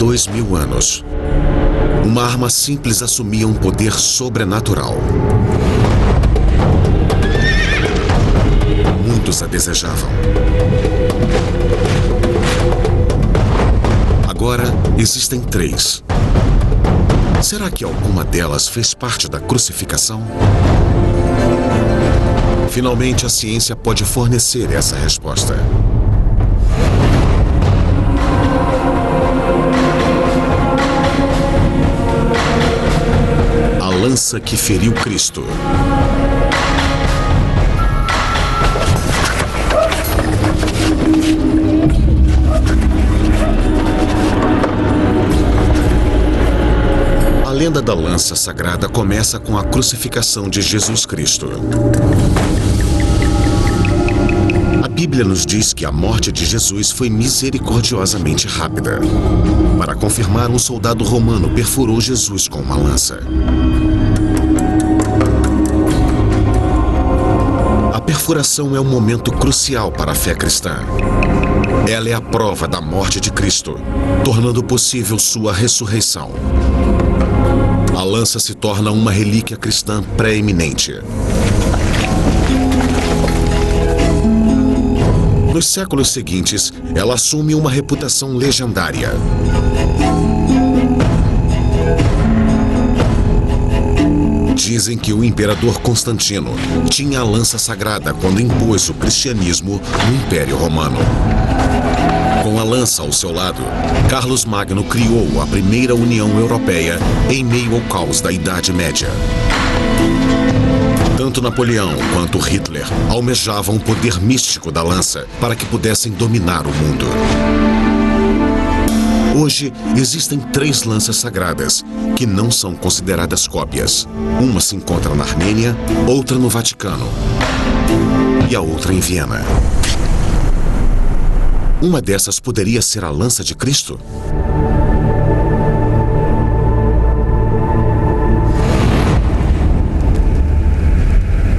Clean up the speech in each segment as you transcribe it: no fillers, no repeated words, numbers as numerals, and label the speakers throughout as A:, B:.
A: 2000 anos, uma arma simples assumia um poder sobrenatural. Muitos a desejavam. Agora existem 3. Será que alguma delas fez parte da crucificação? Finalmente, a ciência pode fornecer essa resposta. A lança que feriu Cristo. A lenda da lança sagrada começa com a crucificação de Jesus Cristo. A Bíblia nos diz que a morte de Jesus foi misericordiosamente rápida. Para confirmar, um soldado romano perfurou Jesus com uma lança. A perfuração é um momento crucial para a fé cristã. Ela é a prova da morte de Cristo, tornando possível sua ressurreição. A lança se torna uma relíquia cristã pré-eminente. Nos séculos seguintes, ela assume uma reputação legendária. Dizem que o imperador Constantino tinha a lança sagrada quando impôs o cristianismo no Império Romano. Com a lança ao seu lado, Carlos Magno criou a primeira União Europeia em meio ao caos da Idade Média. Tanto Napoleão quanto Hitler almejavam o poder místico da lança para que pudessem dominar o mundo. Hoje, existem 3 lanças sagradas, que não são consideradas cópias. Uma se encontra na Armênia, outra no Vaticano e a outra em Viena. Uma dessas poderia ser a lança de Cristo?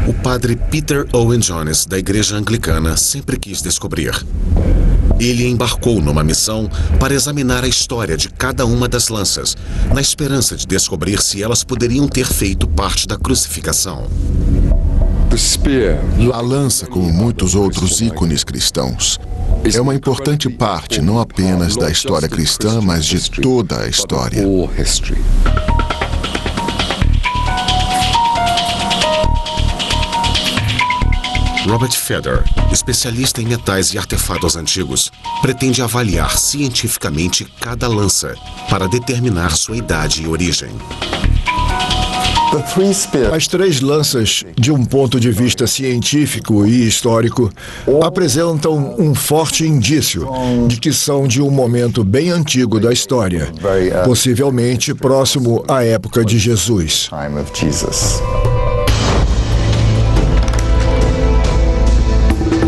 A: O padre Peter Owen Jones, da Igreja Anglicana, sempre quis descobrir. Ele embarcou numa missão para examinar a história de cada uma das lanças, na esperança de descobrir se elas poderiam ter feito parte da crucificação.
B: A lança, como muitos outros ícones cristãos, é uma importante parte não apenas da história cristã, mas de toda a história.
A: Robert Feder, especialista em metais e artefatos antigos, pretende avaliar cientificamente cada lança para determinar sua idade e origem.
C: As 3 lanças, de um ponto de vista científico e histórico, apresentam um forte indício de que são de um momento bem antigo da história, possivelmente próximo à época de Jesus.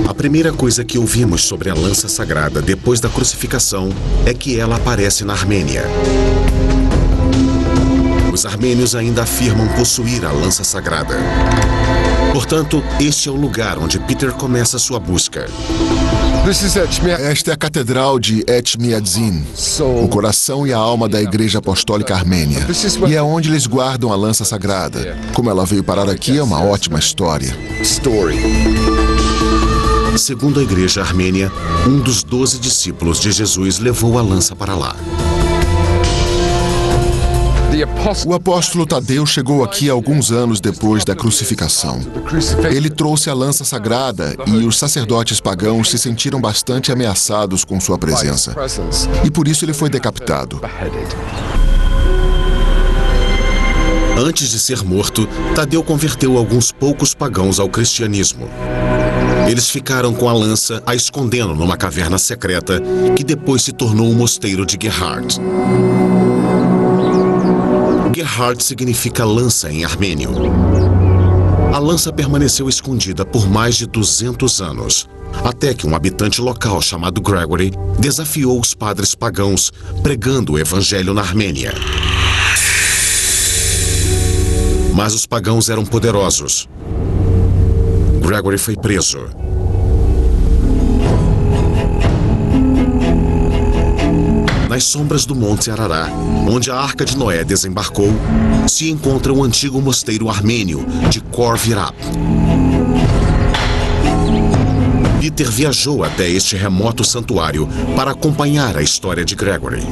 A: A primeira coisa que ouvimos sobre a lança sagrada depois da crucificação é que ela aparece na Armênia. Os armênios ainda afirmam possuir a lança sagrada. Portanto, este é o lugar onde Peter começa sua busca.
B: Esta é a Catedral de Etchmiadzin, o coração e a alma da Igreja Apostólica Armênia. E é onde eles guardam a lança sagrada. Como ela veio parar aqui é uma ótima história.
A: Segundo a Igreja Armênia, um dos 12 discípulos de Jesus levou a lança para lá.
B: O apóstolo Tadeu chegou aqui alguns anos depois da crucificação. Ele trouxe a lança sagrada e os sacerdotes pagãos se sentiram bastante ameaçados com sua presença. E por isso ele foi decapitado.
A: Antes de ser morto, Tadeu converteu alguns poucos pagãos ao cristianismo. Eles ficaram com a lança a escondendo numa caverna secreta que depois se tornou o mosteiro de Gerhard. Gerhard significa lança em armênio. A lança permaneceu escondida por mais de 200 anos, até que um habitante local chamado Gregory desafiou os padres pagãos, pregando o evangelho na Armênia. Mas os pagãos eram poderosos. Gregory foi preso. Na nas sombras do Monte Arará, onde a Arca de Noé desembarcou, se encontra o antigo mosteiro armênio de Khor Virap. Peter viajou até este remoto santuário para acompanhar a história de Gregory.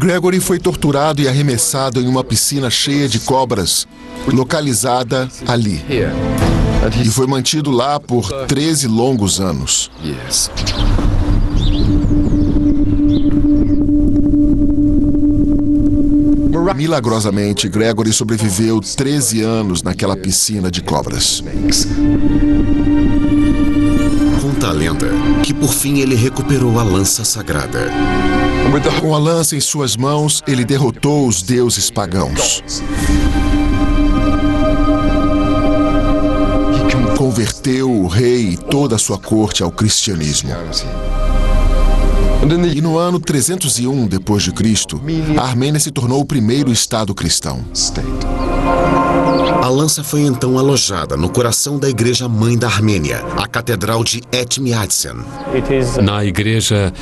B: Gregory foi torturado e arremessado em uma piscina cheia de cobras, localizada ali. E foi mantido lá por 13 longos anos. Milagrosamente, Gregory sobreviveu 13 anos naquela piscina de cobras.
A: Conta a lenda que por fim ele recuperou a lança sagrada.
B: Com a lança em suas mãos, ele derrotou os deuses pagãos. Converteu o rei e toda a sua corte ao cristianismo. E no ano 301 d.C., a Armênia se tornou o primeiro estado cristão.
A: A lança foi então alojada no coração da igreja mãe da Armênia, a Catedral de Etmiadzin.
D: Na igreja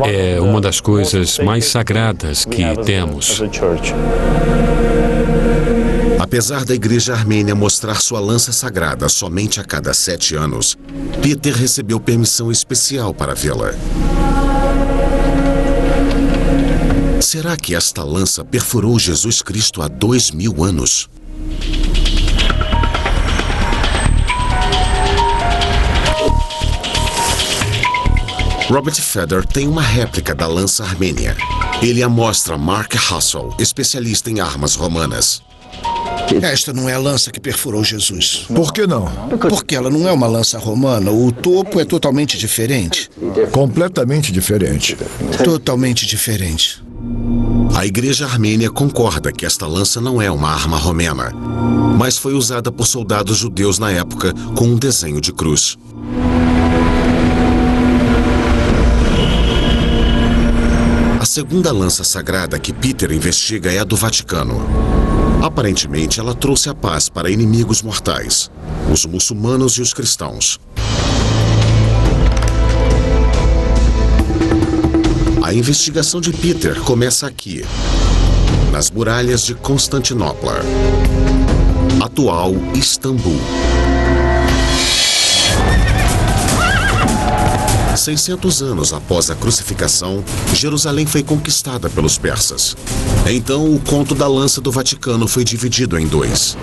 D: é uma das coisas mais sagradas que temos.
A: Apesar da igreja armênia mostrar sua lança sagrada somente a cada 7 anos, Peter recebeu permissão especial para vê-la. Será que esta lança perfurou Jesus Cristo há 2000 anos? Robert Feder tem uma réplica da lança armênia. Ele a mostra a Mark Hassel, especialista em armas romanas.
E: Esta não é a lança que perfurou Jesus.
C: Por que não?
E: Porque ela não é uma lança romana. O topo é totalmente diferente.
C: Completamente diferente.
E: Totalmente diferente.
A: A igreja armênia concorda que esta lança não é uma arma romana, mas foi usada por soldados judeus na época com um desenho de cruz. A segunda lança sagrada que Peter investiga é a do Vaticano. Aparentemente, ela trouxe a paz para inimigos mortais, os muçulmanos e os cristãos. A investigação de Peter começa aqui, nas muralhas de Constantinopla, atual Istambul. 600 anos após a crucificação, Jerusalém foi conquistada pelos persas. Então, o conto da lança do Vaticano foi dividido em 2.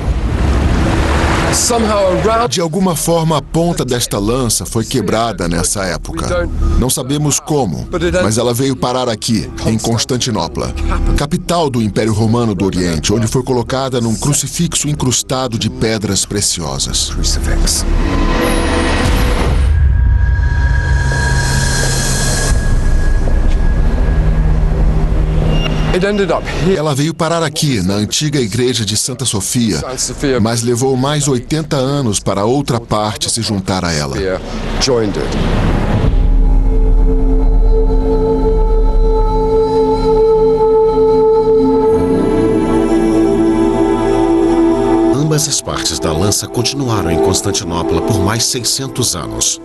B: De alguma forma, a ponta desta lança foi quebrada nessa época. Não sabemos como, mas ela veio parar aqui, em Constantinopla, capital do Império Romano do Oriente, onde foi colocada num crucifixo incrustado de pedras preciosas. Ela veio parar aqui, na antiga igreja de Santa Sofia, mas levou mais 80 anos para outra parte se juntar a ela.
A: Ambas as partes da lança continuaram em Constantinopla por mais 600 anos.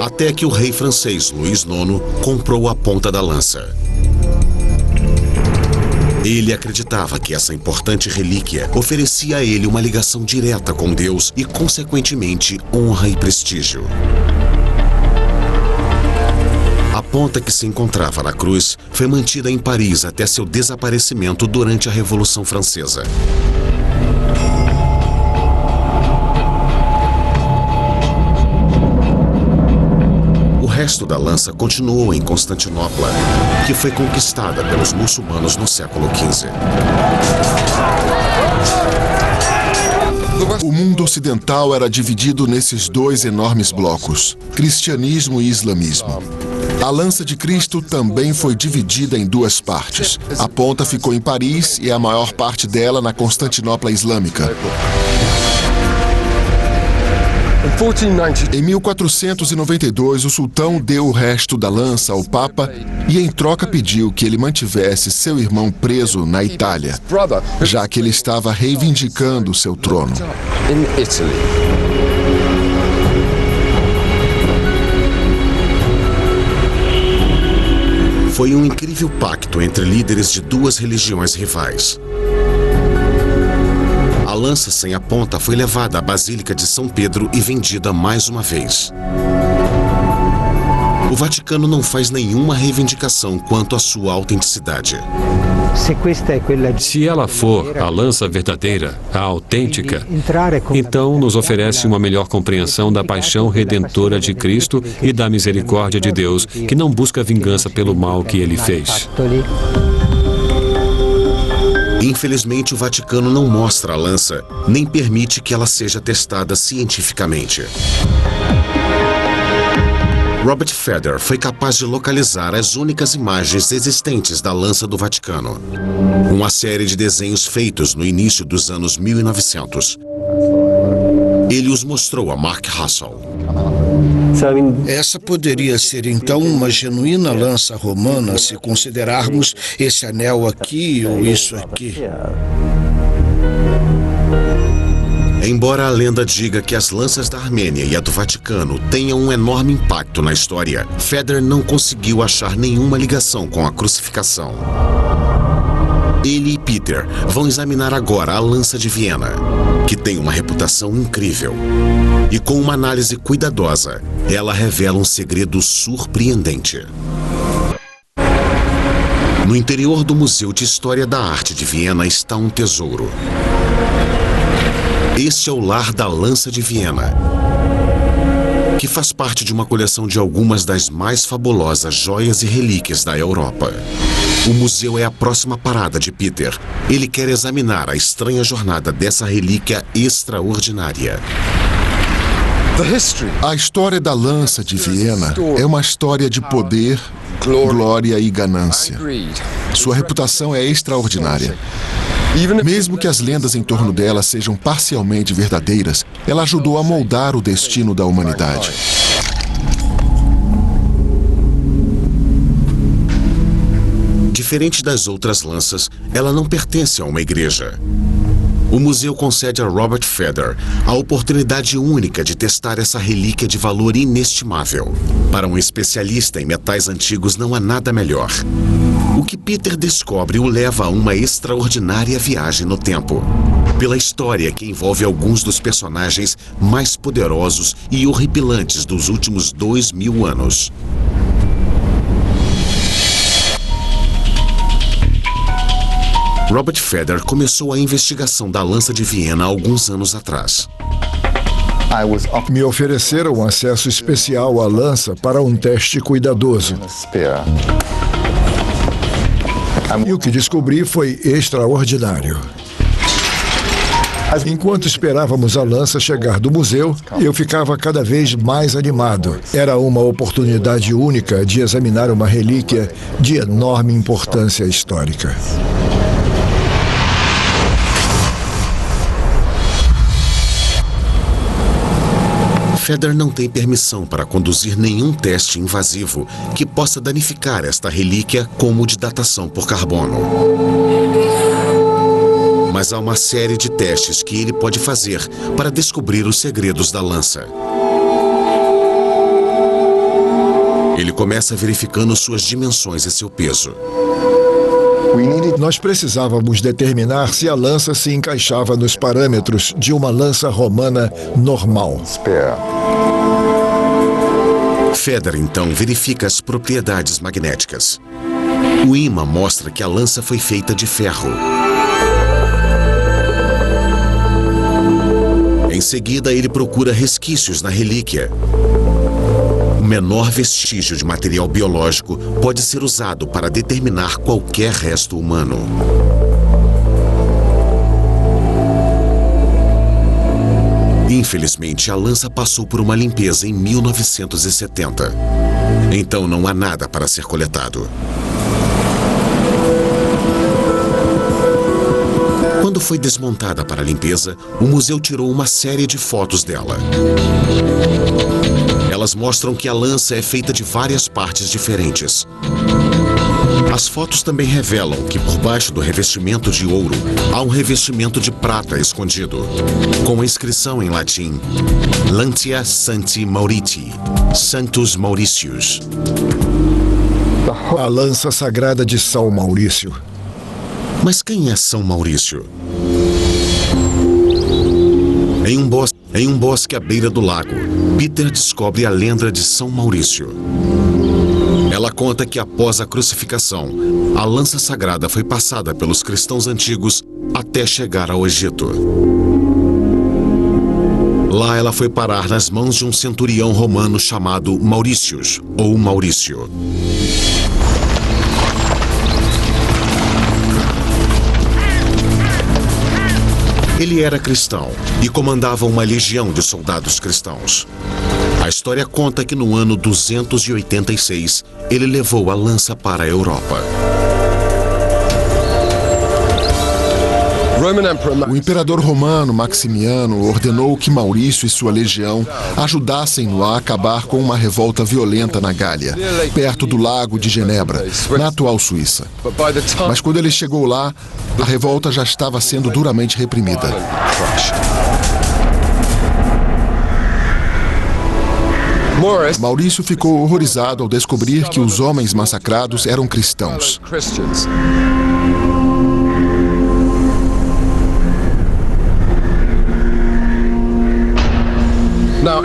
A: Até que o rei francês Luís IX comprou a ponta da lança. Ele acreditava que essa importante relíquia oferecia a ele uma ligação direta com Deus e, consequentemente, honra e prestígio. A ponta que se encontrava na cruz foi mantida em Paris até seu desaparecimento durante a Revolução Francesa. O resto da lança continuou em Constantinopla, que foi conquistada pelos muçulmanos no século XV.
B: O mundo ocidental era dividido nesses 2 enormes blocos, cristianismo e islamismo. A lança de Cristo também foi dividida em 2 partes. A ponta ficou em Paris e a maior parte dela na Constantinopla Islâmica. Em 1492, o sultão deu o resto da lança ao Papa e, em troca, pediu que ele mantivesse seu irmão preso na Itália, já que ele estava reivindicando seu trono.
A: Foi um incrível pacto entre líderes de duas religiões rivais. A lança sem a ponta foi levada à Basílica de São Pedro e vendida mais uma vez. O Vaticano não faz nenhuma reivindicação quanto à sua autenticidade.
D: Se ela for a lança verdadeira, a autêntica, então nos oferece uma melhor compreensão da paixão redentora de Cristo e da misericórdia de Deus, que não busca vingança pelo mal que ele fez.
A: Infelizmente, o Vaticano não mostra a lança, nem permite que ela seja testada cientificamente. Robert Feder foi capaz de localizar as únicas imagens existentes da lança do Vaticano. Uma série de desenhos feitos no início dos anos 1900. Ele os mostrou a Mark Russell.
E: Essa poderia ser então uma genuína lança romana se considerarmos esse anel aqui ou isso aqui.
A: Embora a lenda diga que as lanças da Armênia e a do Vaticano tenham um enorme impacto na história, Feder não conseguiu achar nenhuma ligação com a crucificação. Ele e Peter vão examinar agora a lança de Viena, que tem uma reputação incrível. E com uma análise cuidadosa, ela revela um segredo surpreendente. No interior do Museu de História da Arte de Viena está um tesouro. Este é o lar da lança de Viena, que faz parte de uma coleção de algumas das mais fabulosas joias e relíquias da Europa. O museu é a próxima parada de Peter. Ele quer examinar a estranha jornada dessa relíquia extraordinária.
B: A história da lança de Viena é uma história de poder, glória e ganância. Sua reputação é extraordinária. Mesmo que as lendas em torno dela sejam parcialmente verdadeiras, ela ajudou a moldar o destino da humanidade.
A: Diferente das outras lanças, ela não pertence a uma igreja. O museu concede a Robert Feder a oportunidade única de testar essa relíquia de valor inestimável. Para um especialista em metais antigos, não há nada melhor. O que Peter descobre o leva a uma extraordinária viagem no tempo, pela história que envolve alguns dos personagens mais poderosos e horripilantes dos últimos 2000 anos. Robert Feder começou a investigação da lança de Viena há alguns anos atrás.
C: Me ofereceram acesso especial à lança para um teste cuidadoso. E o que descobri foi extraordinário. Enquanto esperávamos a lança chegar do museu, eu ficava cada vez mais animado. Era uma oportunidade única de examinar uma relíquia de enorme importância histórica.
A: Feder não tem permissão para conduzir nenhum teste invasivo que possa danificar esta relíquia, como o de datação por carbono. Mas há uma série de testes que ele pode fazer para descobrir os segredos da lança. Ele começa verificando suas dimensões e seu peso.
C: Nós precisávamos determinar se a lança se encaixava nos parâmetros de uma lança romana normal.
A: Feder, então, verifica as propriedades magnéticas. O ímã mostra que a lança foi feita de ferro. Em seguida, ele procura resquícios na relíquia. O menor vestígio de material biológico pode ser usado para determinar qualquer resto humano. Infelizmente, a lança passou por uma limpeza em 1970. Então não há nada para ser coletado. Quando foi desmontada para a limpeza, o museu tirou uma série de fotos dela. Elas mostram que a lança é feita de várias partes diferentes. As fotos também revelam que por baixo do revestimento de ouro há um revestimento de prata escondido, com a inscrição em latim Lantia Sancti Mauriti, Santus Mauritius.
C: A lança sagrada de São Maurício.
A: Mas quem é São Maurício? Em um bosque à beira do lago, Peter descobre a lenda de São Maurício. Ela conta que após a crucificação, a lança sagrada foi passada pelos cristãos antigos até chegar ao Egito. Lá ela foi parar nas mãos de um centurião romano chamado Mauricius, ou Maurício. Ele era cristão e comandava uma legião de soldados cristãos. A história conta que no ano 286, ele levou a lança para a Europa.
B: O imperador romano Maximiano ordenou que Maurício e sua legião ajudassem-no a acabar com uma revolta violenta na Gália, perto do lago de Genebra, na atual Suíça. Mas quando ele chegou lá, a revolta já estava sendo duramente reprimida. Maurício ficou horrorizado ao descobrir que os homens massacrados eram cristãos.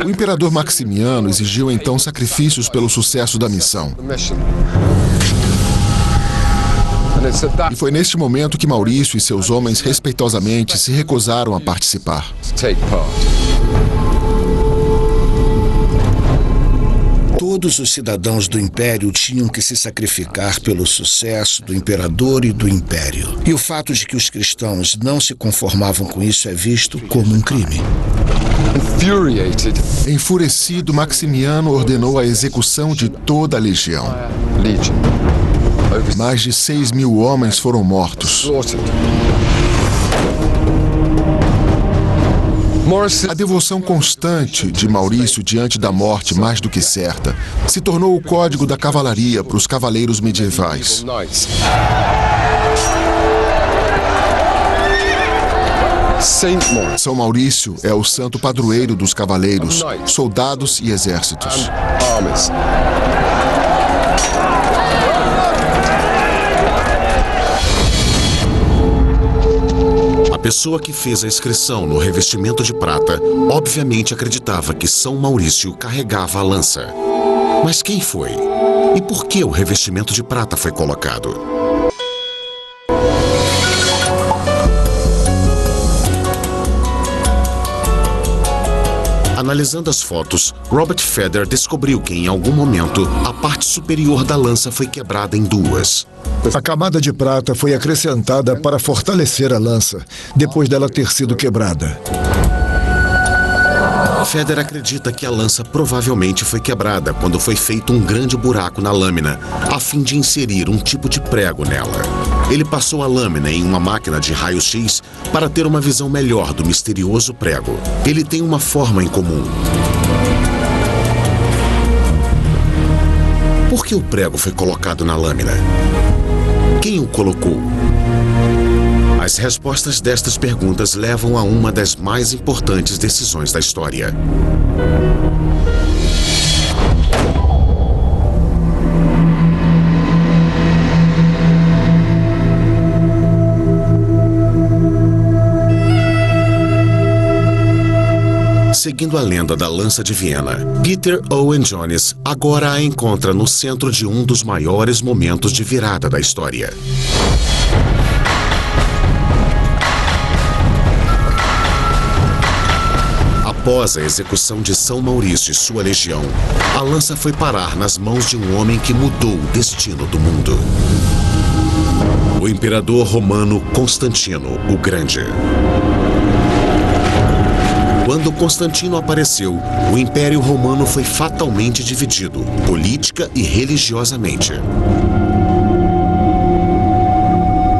B: O imperador Maximiano exigiu então sacrifícios pelo sucesso da missão. E foi neste momento que Maurício e seus homens respeitosamente se recusaram a participar.
E: Todos os cidadãos do Império tinham que se sacrificar pelo sucesso do imperador e do Império. E o fato de que os cristãos não se conformavam com isso é visto como um crime.
B: Enfurecido, Maximiano ordenou a execução de toda a legião. Mais de 6.000 homens foram mortos. A devoção constante de Maurício diante da morte mais do que certa se tornou o código da cavalaria para os cavaleiros medievais. São Maurício é o santo padroeiro dos cavaleiros, soldados e exércitos.
A: A pessoa que fez a inscrição no revestimento de prata obviamente acreditava que São Maurício carregava a lança. Mas quem foi? E por que o revestimento de prata foi colocado? Analisando as fotos, Robert Feder descobriu que em algum momento a parte superior da lança foi quebrada em duas.
C: A camada de prata foi acrescentada para fortalecer a lança, depois dela ter sido quebrada.
A: Feder acredita que a lança provavelmente foi quebrada quando foi feito um grande buraco na lâmina, a fim de inserir um tipo de prego nela. Ele passou a lâmina em uma máquina de raio-x para ter uma visão melhor do misterioso prego. Ele tem uma forma em comum. Por que o prego foi colocado na lâmina? Quem o colocou? As respostas destas perguntas levam a uma das mais importantes decisões da história. Seguindo a lenda da lança de Viena, Peter Owen Jones agora a encontra no centro de um dos maiores momentos de virada da história. Após a execução de São Maurício e sua legião, a lança foi parar nas mãos de um homem que mudou o destino do mundo. O imperador romano Constantino o Grande. Quando Constantino apareceu, o Império Romano foi fatalmente dividido, política e religiosamente.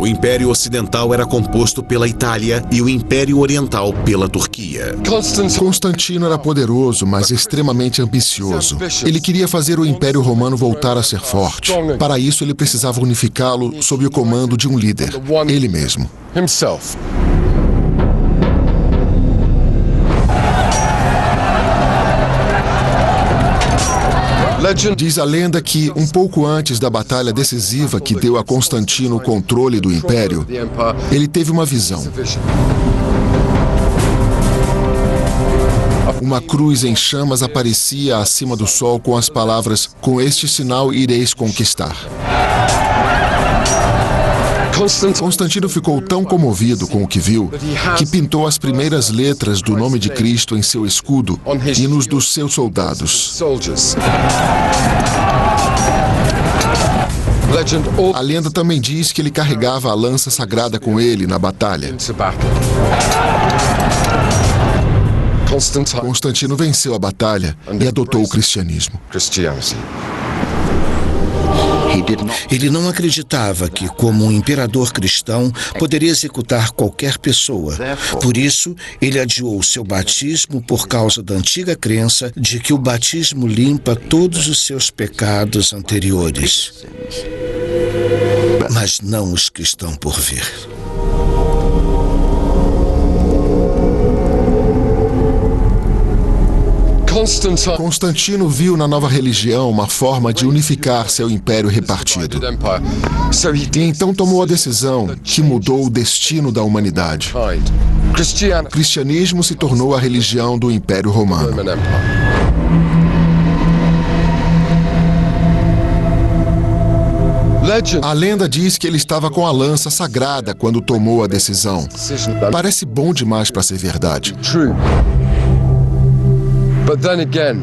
A: O Império Ocidental era composto pela Itália e o Império Oriental pela Turquia.
B: Constantino era poderoso, mas extremamente ambicioso. Ele queria fazer o Império Romano voltar a ser forte. Para isso, ele precisava unificá-lo sob o comando de um líder, ele mesmo. Diz a lenda que, um pouco antes da batalha decisiva que deu a Constantino o controle do Império, ele teve uma visão. Uma cruz em chamas aparecia acima do sol com as palavras: "Com este sinal ireis conquistar". Constantino ficou tão comovido com o que viu que pintou as primeiras letras do nome de Cristo em seu escudo e nos dos seus soldados. A lenda também diz que ele carregava a lança sagrada com ele na batalha. Constantino venceu a batalha e adotou o cristianismo.
E: Ele não acreditava que, como um imperador cristão, poderia executar qualquer pessoa. Por isso, ele adiou seu batismo por causa da antiga crença de que o batismo limpa todos os seus pecados anteriores. Mas não os que estão por vir.
B: Constantino viu na nova religião uma forma de unificar seu império repartido. E então tomou a decisão que mudou o destino da humanidade. O cristianismo se tornou a religião do Império Romano. A lenda diz que ele estava com a lança sagrada quando tomou a decisão. Parece bom demais para ser verdade.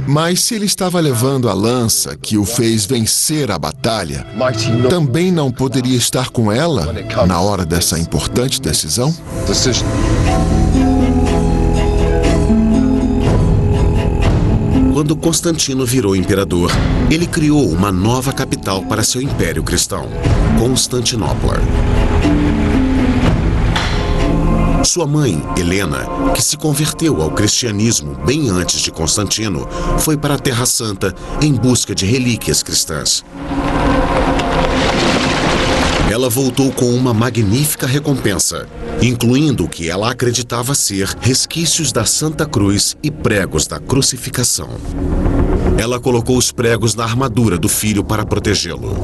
B: Mas se ele estava levando a lança que o fez vencer a batalha, também não poderia estar com ela na hora dessa importante decisão?
A: Quando Constantino virou imperador, ele criou uma nova capital para seu império cristão, Constantinopla. Sua mãe, Helena, que se converteu ao cristianismo bem antes de Constantino, foi para a Terra Santa em busca de relíquias cristãs. Ela voltou com uma magnífica recompensa, incluindo o que ela acreditava ser resquícios da Santa Cruz e pregos da crucificação. Ela colocou os pregos na armadura do filho para protegê-lo.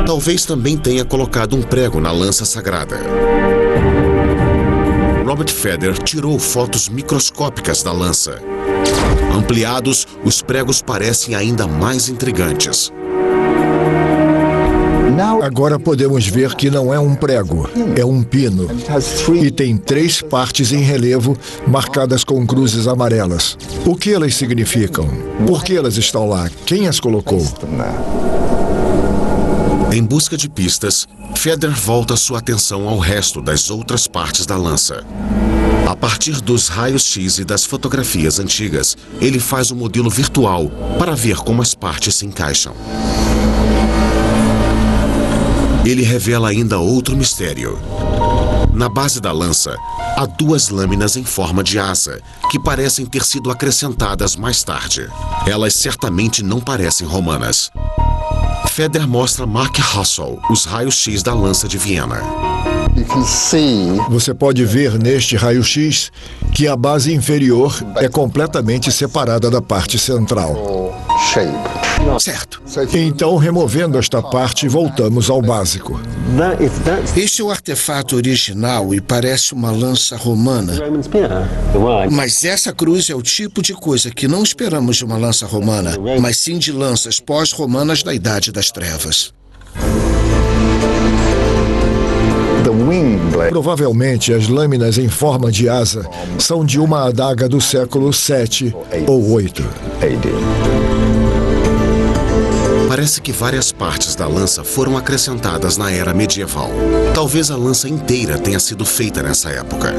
A: Talvez também tenha colocado um prego na lança sagrada. Robert Feder tirou fotos microscópicas da lança. Ampliados, os pregos parecem ainda mais intrigantes.
C: Agora podemos ver que não é um prego, é um pino. E tem 3 partes em relevo marcadas com cruzes amarelas. O que elas significam? Por que elas estão lá? Quem as colocou?
A: Em busca de pistas, Feder volta sua atenção ao resto das outras partes da lança. A partir dos raios-x e das fotografias antigas, ele faz um modelo virtual para ver como as partes se encaixam. Ele revela ainda outro mistério. Na base da lança, há 2 lâminas em forma de asa, que parecem ter sido acrescentadas mais tarde. Elas certamente não parecem romanas. Feder mostra Mark Russell os raios-x da lança de Viena.
C: Você pode ver neste raio-x que a base inferior é completamente separada da parte central.
A: Certo.
C: Então, removendo esta parte, voltamos ao básico.
E: Este é o artefato original e parece uma lança romana. Mas essa cruz é o tipo de coisa que não esperamos de uma lança romana, mas sim de lanças pós-romanas da Idade das Trevas.
C: Provavelmente as lâminas em forma de asa são de uma adaga do século 7 ou 8.
A: Parece que várias partes da lança foram acrescentadas na era medieval. Talvez a lança inteira tenha sido feita nessa época.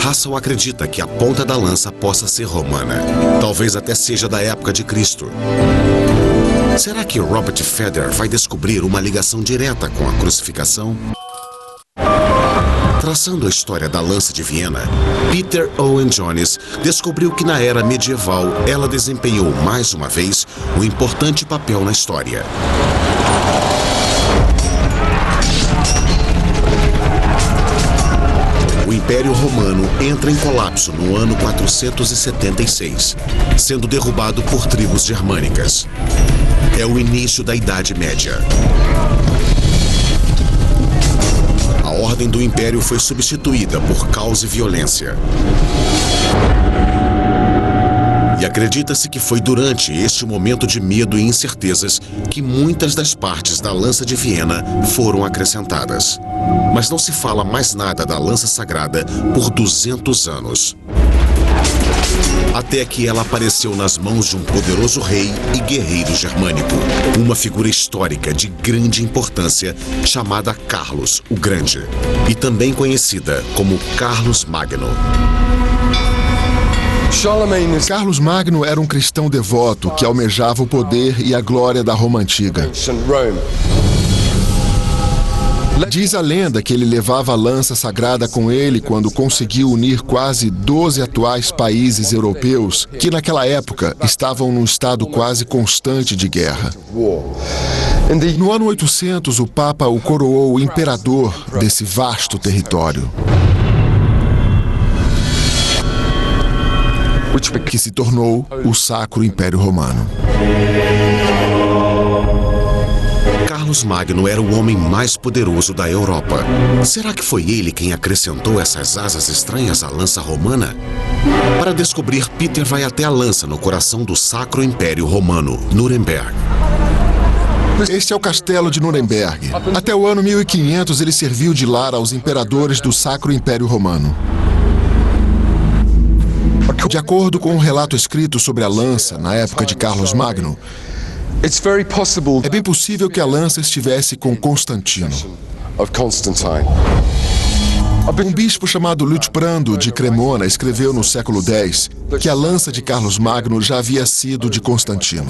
A: Russell acredita que a ponta da lança possa ser romana. Talvez até seja da época de Cristo. Será que Robert Feder vai descobrir uma ligação direta com a crucificação? Traçando a história da lança de Viena, Peter Owen Jones descobriu que na era medieval ela desempenhou mais uma vez um importante papel na história. o Império Romano entra em colapso no ano 476, sendo derrubado por tribos germânicas. É o início da Idade Média. A ordem do Império foi substituída por caos e violência. E acredita-se que foi durante este momento de medo e incertezas que muitas das partes da Lança de Viena foram acrescentadas. Mas não se fala mais nada da Lança Sagrada por 200 anos. Até que ela apareceu nas mãos de um poderoso rei e guerreiro germânico, uma figura histórica de grande importância chamada Carlos o Grande, e também conhecida como Carlos Magno.
B: Carlos Magno era um cristão devoto que almejava o poder e a glória da Roma antiga. Diz a lenda que ele levava a lança sagrada com ele quando conseguiu unir quase 12 atuais países europeus que naquela época estavam num estado quase constante de guerra. No ano 800, o Papa o coroou imperador desse vasto território, que se tornou o Sacro Império Romano.
A: Carlos Magno era o homem mais poderoso da Europa. Será que foi ele quem acrescentou essas asas estranhas à lança romana? Para descobrir, Peter vai até a lança no coração do Sacro Império Romano, Nuremberg.
B: Este é o castelo de Nuremberg. Até o ano 1500, ele serviu de lar aos imperadores do Sacro Império Romano. De acordo com um relato escrito sobre a lança na época de Carlos Magno, é bem possível que a lança estivesse com Constantino. Um bispo chamado Liutprando de Cremona escreveu no século X que a lança de Carlos Magno já havia sido de Constantino.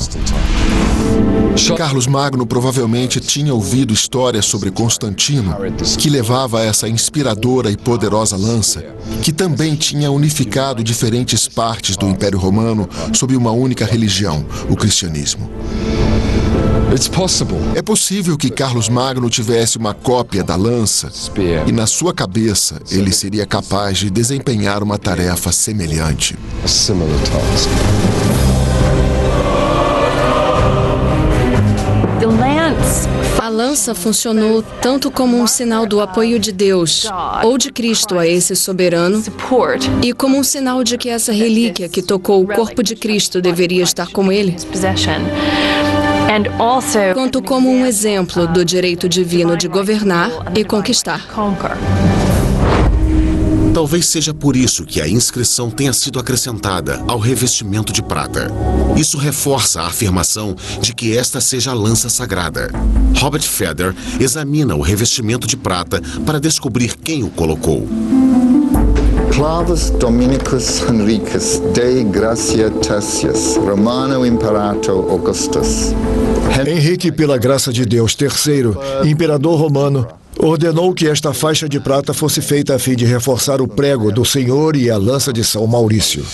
B: Carlos Magno provavelmente tinha ouvido histórias sobre Constantino, que levava essa inspiradora e poderosa lança, que também tinha unificado diferentes partes do Império Romano sob uma única religião, o cristianismo. É possível que Carlos Magno tivesse uma cópia da lança e na sua cabeça ele seria capaz de desempenhar uma tarefa semelhante.
F: A lança funcionou tanto como um sinal do apoio de Deus ou de Cristo a esse soberano e como um sinal de que essa relíquia que tocou o corpo de Cristo deveria estar com ele, quanto como um exemplo do direito divino de governar e conquistar.
A: Talvez seja por isso que a inscrição tenha sido acrescentada ao revestimento de prata. Isso reforça a afirmação de que esta seja a lança sagrada. Robert Feder examina o revestimento de prata para descobrir quem o colocou.
G: Clavis Dominicus Henricus Dei Gratia Tertius, Romano Imperator Augustus.
C: Henrique, pela graça de Deus, III, imperador romano, ordenou que esta faixa de prata fosse feita a fim de reforçar o prego do Senhor e a lança de São Maurício.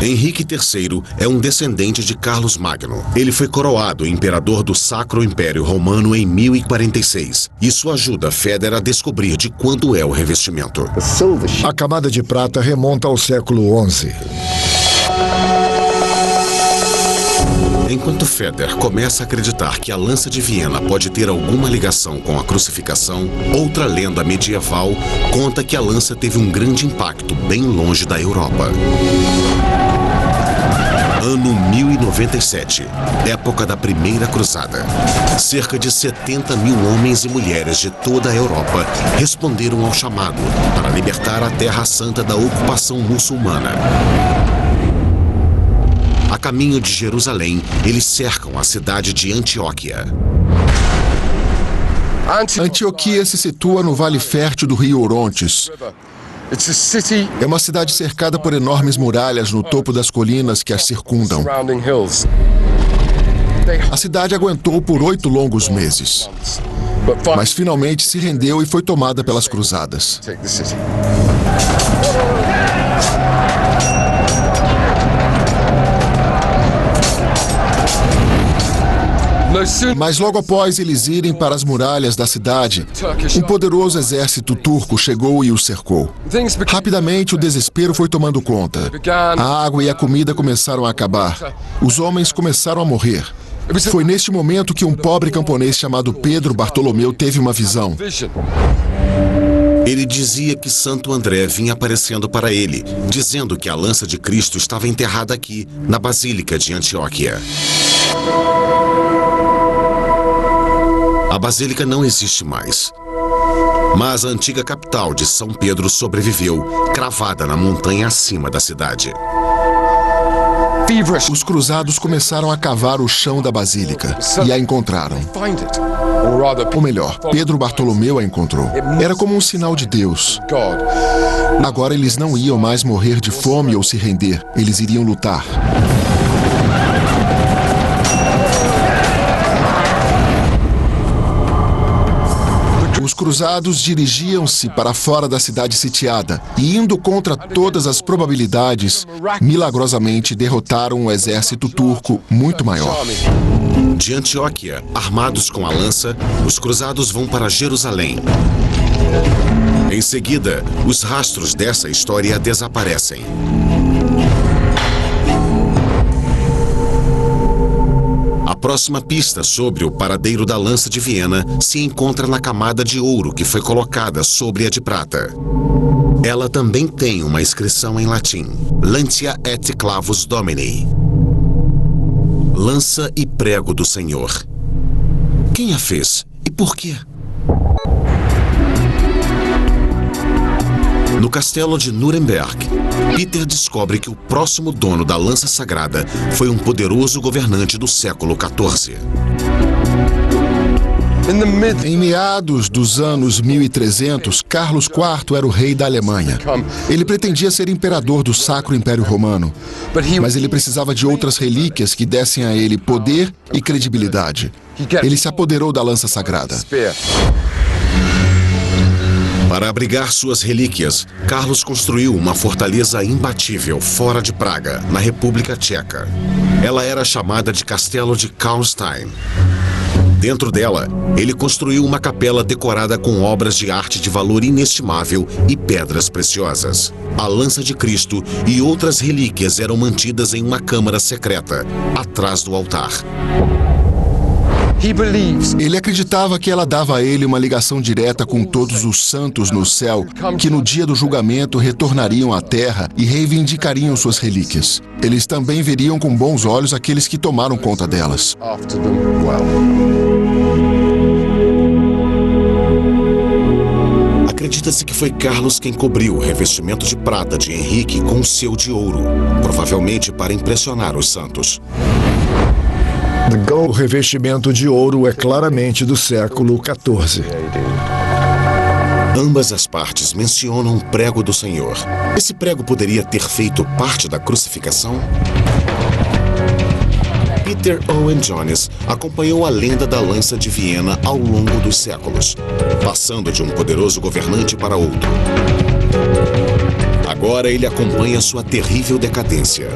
A: Henrique III é um descendente de Carlos Magno. Ele foi coroado imperador do Sacro Império Romano em 1046. Isso ajuda Feder a descobrir de quando é o revestimento.
C: A camada de prata remonta ao século XI.
A: Enquanto Feder começa a acreditar que a lança de Viena pode ter alguma ligação com a crucificação, outra lenda medieval conta que a lança teve um grande impacto bem longe da Europa. Ano 1097, época da Primeira Cruzada. Cerca de 70 mil homens e mulheres de toda a Europa responderam ao chamado para libertar a Terra Santa da ocupação muçulmana. A caminho de Jerusalém, eles cercam a cidade de Antioquia.
B: Antioquia se situa no Vale Fértil do rio Orontes. É uma cidade cercada por enormes muralhas no topo das colinas que as circundam. A cidade aguentou por 8 longos meses, mas finalmente se rendeu e foi tomada pelas cruzadas. Mas logo após eles irem para as muralhas da cidade, um poderoso exército turco chegou e os cercou. Rapidamente, o desespero foi tomando conta. A água e a comida começaram a acabar. Os homens começaram a morrer. Foi neste momento que um pobre camponês chamado Pedro Bartolomeu teve uma visão.
A: Ele dizia que Santo André vinha aparecendo para ele, dizendo que a lança de Cristo estava enterrada aqui, na Basílica de Antioquia. A Basílica não existe mais. Mas a antiga capital de São Pedro sobreviveu, cravada na montanha acima da cidade.
B: Os cruzados começaram a cavar o chão da basílica e a encontraram. Ou melhor, Pedro Bartolomeu a encontrou. Era como um sinal de Deus. Agora eles não iam mais morrer de fome ou se render. Eles iriam lutar. Os cruzados dirigiam-se para fora da cidade sitiada e, indo contra todas as probabilidades, milagrosamente derrotaram um exército turco muito maior.
A: De Antioquia, armados com a lança, os cruzados vão para Jerusalém. Em seguida, os rastros dessa história desaparecem. A próxima pista sobre o paradeiro da lança de Viena se encontra na camada de ouro que foi colocada sobre a de prata. Ela também tem uma inscrição em latim: Lantia et clavus Domini. Lança e prego do Senhor. Quem a fez e por quê? No castelo de Nuremberg, Peter descobre que o próximo dono da lança sagrada foi um poderoso governante do século XIV.
B: Em meados dos anos 1300, Carlos IV era o rei da Alemanha. Ele pretendia ser imperador do Sacro Império Romano, mas ele precisava de outras relíquias que dessem a ele poder e credibilidade. Ele se apoderou da lança sagrada.
A: Para abrigar suas relíquias, Carlos construiu uma fortaleza imbatível fora de Praga, na República Tcheca. Ela era chamada de Castelo de Karlstein. Dentro dela, ele construiu uma capela decorada com obras de arte de valor inestimável e pedras preciosas. A lança de Cristo e outras relíquias eram mantidas em uma câmara secreta, atrás do altar.
B: Ele acreditava que ela dava a ele uma ligação direta com todos os santos no céu, que no dia do julgamento retornariam à terra e reivindicariam suas relíquias. Eles também veriam com bons olhos aqueles que tomaram conta delas.
A: Acredita-se que foi Carlos quem cobriu o revestimento de prata de Henrique com o seu de ouro, provavelmente para impressionar os santos.
C: O revestimento de ouro é claramente do século XIV.
A: Ambas as partes mencionam o prego do Senhor. Esse prego poderia ter feito parte da crucificação? Peter Owen Jones acompanhou a lenda da lança de Viena ao longo dos séculos, passando de um poderoso governante para outro. Agora ele acompanha sua terrível decadência.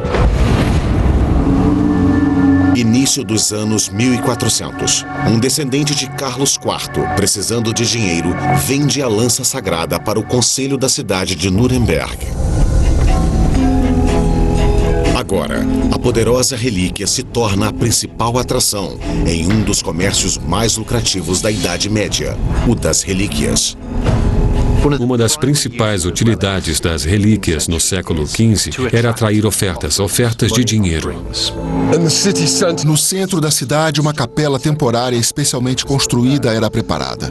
A: Início dos anos 1400. Um descendente de Carlos IV, precisando de dinheiro, vende a lança sagrada para o conselho da cidade de Nuremberg. Agora, a poderosa relíquia se torna a principal atração em um dos comércios mais lucrativos da Idade Média, o das relíquias.
D: Uma das principais utilidades das relíquias no século XV era atrair ofertas de dinheiro.
B: No centro da cidade, uma capela temporária especialmente construída era preparada.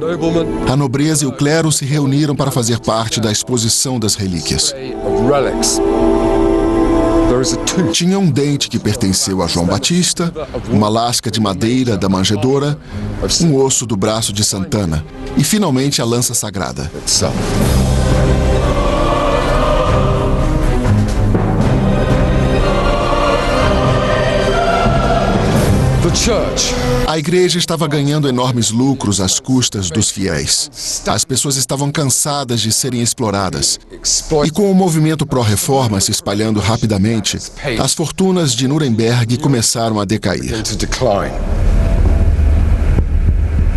B: A nobreza e o clero se reuniram para fazer parte da exposição das relíquias. Tinha um dente que pertenceu a João Batista, uma lasca de madeira da manjedoura, um osso do braço de Santana e, finalmente, a lança sagrada. A igreja estava ganhando enormes lucros às custas dos fiéis. As pessoas estavam cansadas de serem exploradas. E com o movimento pró-reforma se espalhando rapidamente, as fortunas de Nuremberg começaram a decair.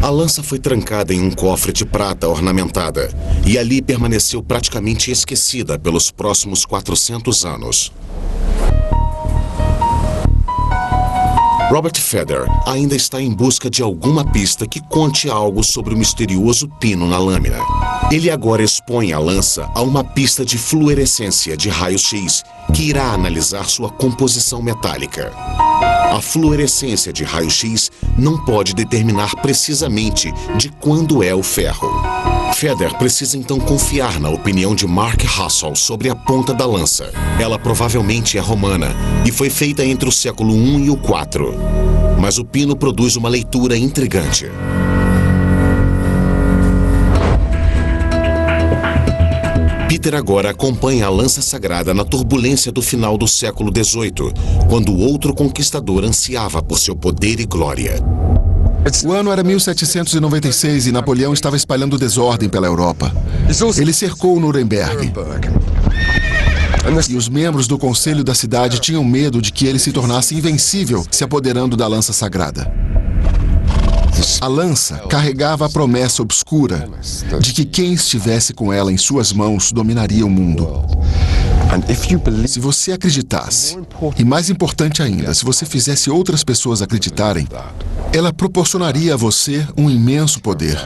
A: A lança foi trancada em um cofre de prata ornamentada e ali permaneceu praticamente esquecida pelos próximos 400 anos. Robert Feder ainda está em busca de alguma pista que conte algo sobre o misterioso pino na lâmina. Ele agora expõe a lança a uma pista de fluorescência de raio-x que irá analisar sua composição metálica. A fluorescência de raio-x não pode determinar precisamente de quando é o ferro. Feder precisa então confiar na opinião de Mark Hassall sobre a ponta da lança. Ela provavelmente é romana e foi feita entre o século I e o IV. Mas o pino produz uma leitura intrigante. Peter agora acompanha a lança sagrada na turbulência do final do século XVIII, quando outro conquistador ansiava por seu poder e glória.
B: O ano era 1796 e Napoleão estava espalhando desordem pela Europa. Ele cercou Nuremberg. E os membros do conselho da cidade tinham medo de que ele se tornasse invencível, se apoderando da lança sagrada. A lança carregava a promessa obscura de que quem estivesse com ela em suas mãos dominaria o mundo. Se você acreditasse, e mais importante ainda, se você fizesse outras pessoas acreditarem, ela proporcionaria a você um imenso poder.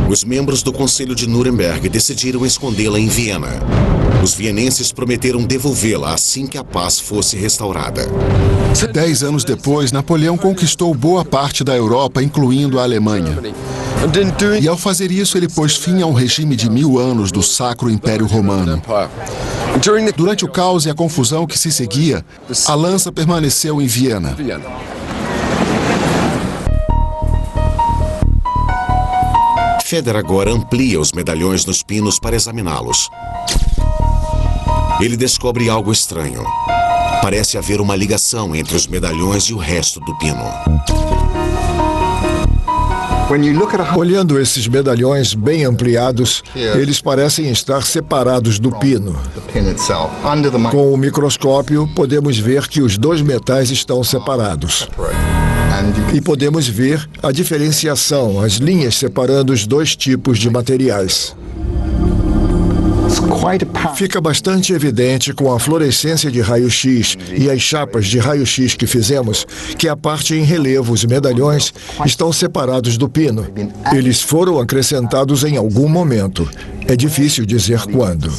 A: Os membros do Conselho de Nuremberg decidiram escondê-la em Viena. Os vienenses prometeram devolvê-la assim que a paz fosse restaurada.
B: 10 anos depois, Napoleão conquistou boa parte da Europa, incluindo a Alemanha. E ao fazer isso, ele pôs fim a um regime de 1000 anos do Sacro Império Romano. Durante o caos e a confusão que se seguia, a lança permaneceu em Viena.
A: Feder agora amplia os medalhões nos pinos para examiná-los. Ele descobre algo estranho. Parece haver uma ligação entre os medalhões e o resto do pino.
C: Olhando esses medalhões bem ampliados, eles parecem estar separados do pino. Com o microscópio, podemos ver que os dois metais estão separados. E podemos ver a diferenciação, as linhas separando os dois tipos de materiais. Fica bastante evidente com a fluorescência de raio-x e as chapas de raio-x que fizemos que a parte em relevo, os medalhões, estão separados do pino. Eles foram acrescentados em algum momento. É difícil dizer quando.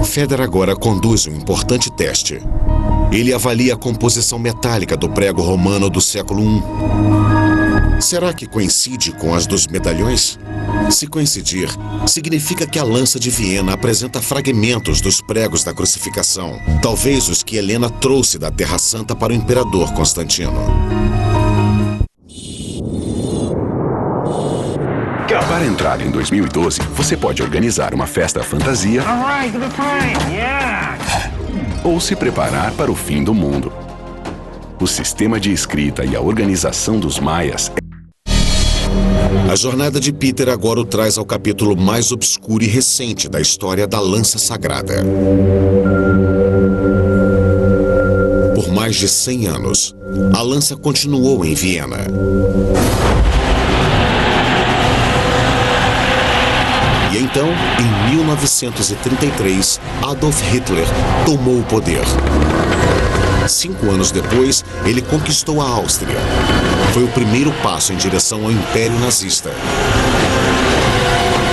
A: Feder agora conduz um importante teste. Ele avalia a composição metálica do prego romano do século I. Será que coincide com as dos medalhões? Se coincidir, significa que a lança de Viena apresenta fragmentos dos pregos da crucificação, talvez os que Helena trouxe da Terra Santa para o imperador Constantino.
H: Para entrar em 2012, você pode organizar uma festa fantasia ou se preparar para o fim do mundo. O sistema de escrita e a organização dos maias.
A: A jornada de Peter agora o traz ao capítulo mais obscuro e recente da história da lança sagrada. Por mais de 100 anos, a lança continuou em Viena. E então, em 1933, Adolf Hitler tomou o poder. 5 anos depois, ele conquistou a Áustria. Foi o primeiro passo em direção ao Império Nazista.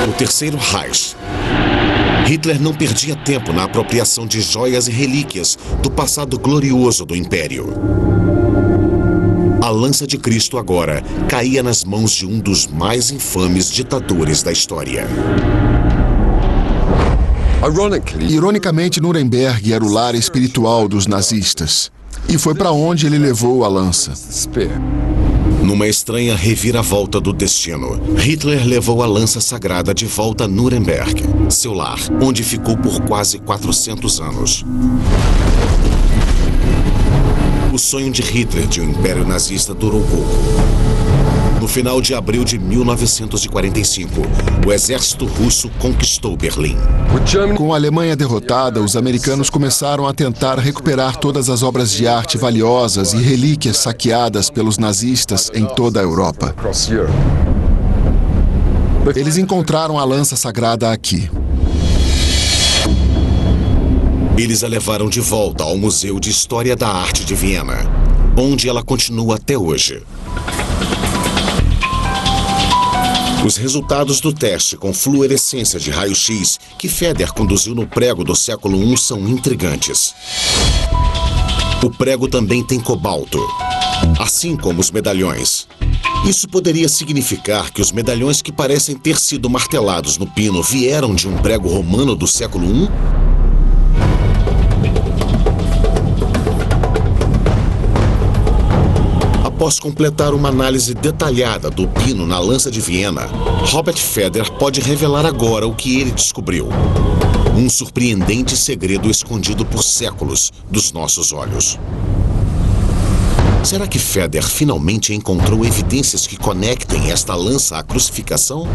A: O Terceiro Reich. Hitler não perdia tempo na apropriação de joias e relíquias do passado glorioso do Império. A lança de Cristo agora caía nas mãos de um dos mais infames ditadores da história.
B: Ironicamente, Nuremberg era o lar espiritual dos nazistas. E foi para onde ele levou a lança.
A: Numa estranha reviravolta do destino, Hitler levou a lança sagrada de volta a Nuremberg, seu lar, onde ficou por quase 400 anos. O sonho de Hitler de um império nazista durou pouco. No No final de abril de 1945, o exército russo conquistou Berlim.
B: Com a Alemanha derrotada, os americanos começaram a tentar recuperar todas as obras de arte valiosas e relíquias saqueadas pelos nazistas em toda a Europa. Eles encontraram a lança sagrada aqui.
A: Eles a levaram de volta ao Museu de História da Arte de Viena, onde ela continua até hoje. Os resultados do teste com fluorescência de raio-x que Feder conduziu no prego do século I são intrigantes. O prego também tem cobalto, assim como os medalhões. Isso poderia significar que os medalhões que parecem ter sido martelados no pino vieram de um prego romano do século I? Após completar uma análise detalhada do pino na lança de Viena, Robert Feder pode revelar agora o que ele descobriu. Um surpreendente segredo escondido por séculos dos nossos olhos. Será que Feder finalmente encontrou evidências que conectem esta lança à crucificação?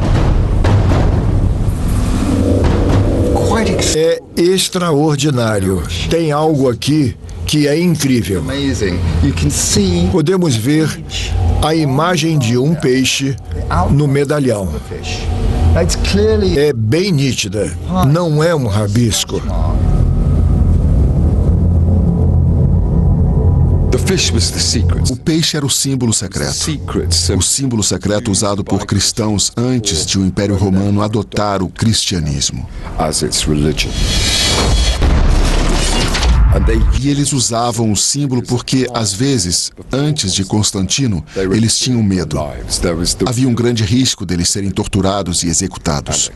C: É extraordinário. Tem algo aqui que é incrível. Podemos ver a imagem de um peixe no medalhão. É bem nítida, não é um rabisco.
B: O peixe era o símbolo secreto. O símbolo secreto usado por cristãos antes de o Império Romano adotar o cristianismo. E eles usavam o símbolo porque, às vezes, antes de Constantino, eles tinham medo. Havia um grande risco deles serem torturados e executados.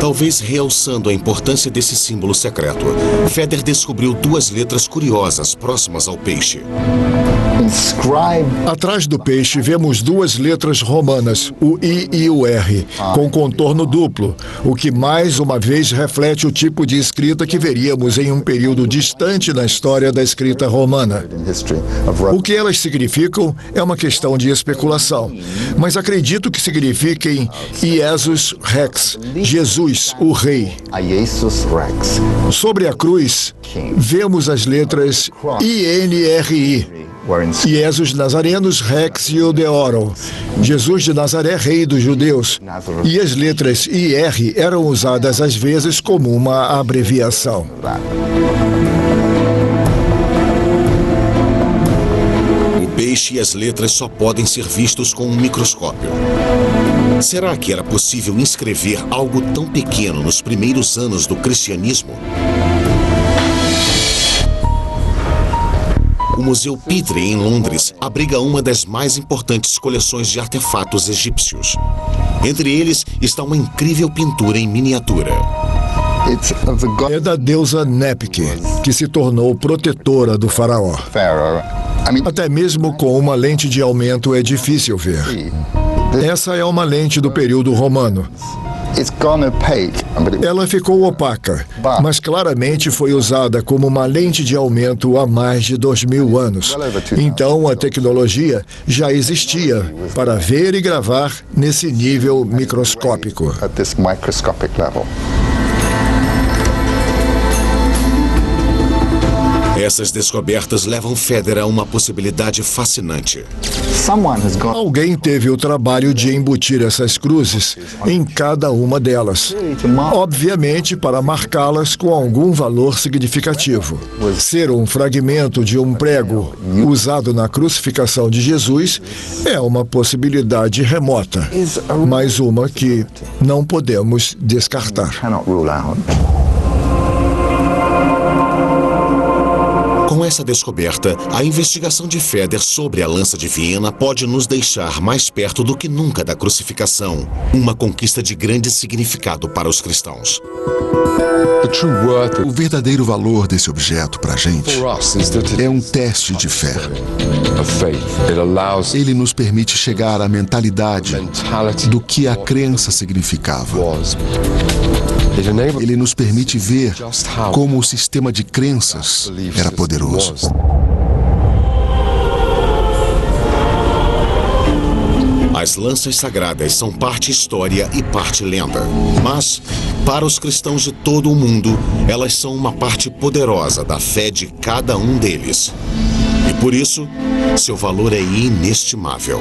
A: Talvez realçando a importância desse símbolo secreto, Feder descobriu duas letras curiosas próximas ao peixe.
C: Atrás do peixe vemos duas letras romanas, o I e o R, com contorno duplo, o que mais uma vez reflete o tipo de escrita que veríamos em um período distante na história da escrita romana. O que elas significam é uma questão de especulação, mas acredito que signifiquem Iesus Rex, Jesus, o Rei. Sobre a cruz, vemos as letras INRI. Iesus Nazarenus Rex Iudeorum, Jesus de Nazaré, Rei dos Judeus. E as letras IR eram usadas às vezes como uma abreviação.
A: O peixe e as letras só podem ser vistos com um microscópio. Será que era possível inscrever algo tão pequeno nos primeiros anos do cristianismo? O Museu Petrie, em Londres, abriga uma das mais importantes coleções de artefatos egípcios. Entre eles está uma incrível pintura em miniatura.
C: É da deusa Nepke, que se tornou protetora do faraó. Até mesmo com uma lente de aumento é difícil ver. Essa é uma lente do período romano. Ela ficou opaca, mas claramente foi usada como uma lente de aumento há mais de 2000 anos. Então a tecnologia já existia para ver e gravar nesse nível microscópico.
A: Essas descobertas levam Feder a uma possibilidade fascinante.
C: Alguém teve o trabalho de embutir essas cruzes em cada uma delas, obviamente para marcá-las com algum valor significativo. Ser um fragmento de um prego usado na crucificação de Jesus é uma possibilidade remota, mas uma que não podemos descartar.
A: Com essa descoberta, a investigação de Feder sobre a lança de Viena pode nos deixar mais perto do que nunca da crucificação, uma conquista de grande significado para os cristãos.
B: O verdadeiro valor desse objeto para a gente é um teste de fé. Ele nos permite chegar à mentalidade do que a crença significava. Ele nos permite ver como o sistema de crenças era poderoso.
A: As lanças sagradas são parte história e parte lenda. Mas, para os cristãos de todo o mundo, elas são uma parte poderosa da fé de cada um deles. E por isso, seu valor é inestimável.